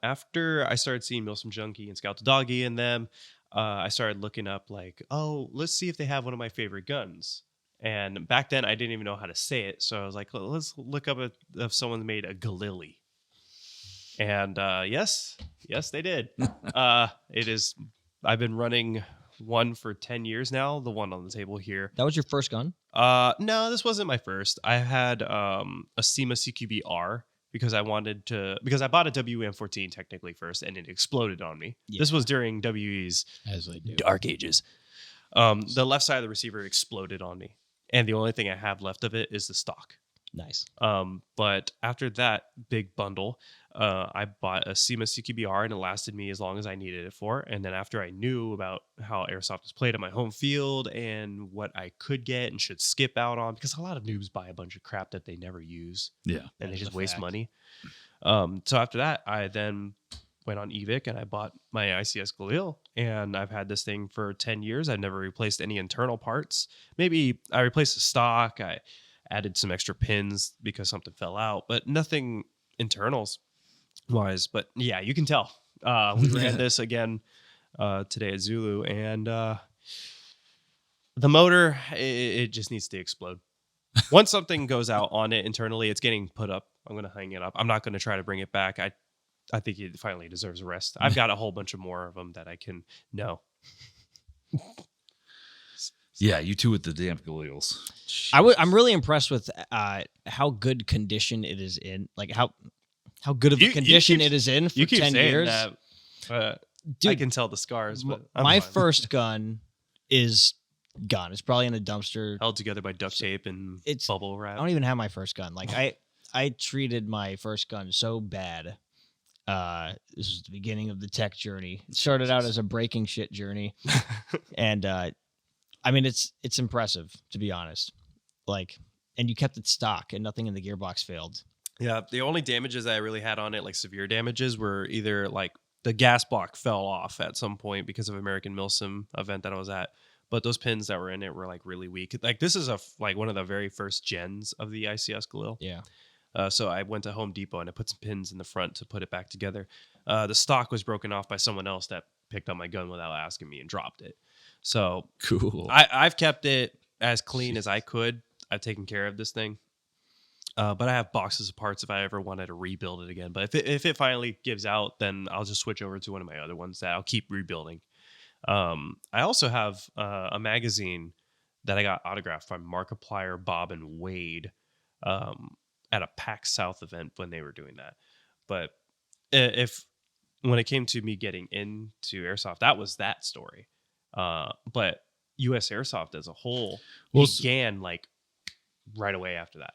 After I started seeing Milsim Junkie and Scout the Doggy in them, I started looking up like, oh, let's see if they have one of my favorite guns. And back then, I didn't even know how to say it, so I was like, let's look up if someone made a Galili. And yes, they did. It is. I've been running one for 10 years now. The one on the table here. That was your first gun? No, this wasn't my first. I had a SEMA CQB-R because I bought a WM14 technically first, and it exploded on me. Yeah. This was during WE's As they do. dark ages. The left side of the receiver exploded on me, and the only thing I have left of it is the stock. Nice. But after that big bundle, I bought a SEMA CQB-R, and it lasted me as long as I needed it for. And then after I knew about how airsoft is played at my home field and what I could get and should skip out on, because a lot of noobs buy a bunch of crap that they never use. Yeah. And they That is just a waste fact. money. So after that, I then went on eVic and I bought my ICS Galil, and I've had this thing for 10 years. I've never replaced any internal parts. Maybe I replaced the stock. I added some extra pins because something fell out, but nothing internals wise. But yeah, you can tell. We ran this again today at Zulu, and the motor, it just needs to explode. Once something goes out on it internally, it's getting put up. I'm going to hang it up. I'm not going to try to bring it back. I think it finally deserves a rest. I've got a whole bunch of more of them that I can know. Yeah, you two with the damn Galils. I'm really impressed with how good condition it is in. Like how good of a condition it is in for You keep 10 saying years. that. Dude, I can tell the scars, but I'm my fine. first gun is gone. It's probably in a dumpster. Held together by duct tape and bubble I wrap. don't even have my first gun. Like I treated my first gun so bad. This was the beginning of the tech journey. It started out as a breaking shit journey. And I mean it's impressive, to be honest. Like, and you kept it stock and nothing in the gearbox failed. Yeah, the only damages I really had on it, like severe damages, were either like the gas block fell off at some point because of American Milsim event that I was at. But those pins that were in it were like really weak. Like this is like one of the very first gens of the ICS Galil. Yeah. So I went to Home Depot and I put some pins in the front to put it back together. The stock was broken off by someone else that picked up my gun without asking me and dropped it. So Cool. I've kept it as clean as I could. I've taken care of this thing. But I have boxes of parts if I ever wanted to rebuild it again. But if it finally gives out, then I'll just switch over to one of my other ones that I'll keep rebuilding. I also have a magazine that I got autographed by Markiplier, Bob, and Wade at a PAX South event when they were doing that. But when it came to me getting into airsoft, that was that story. But USAirsoft as a whole began like right away after that.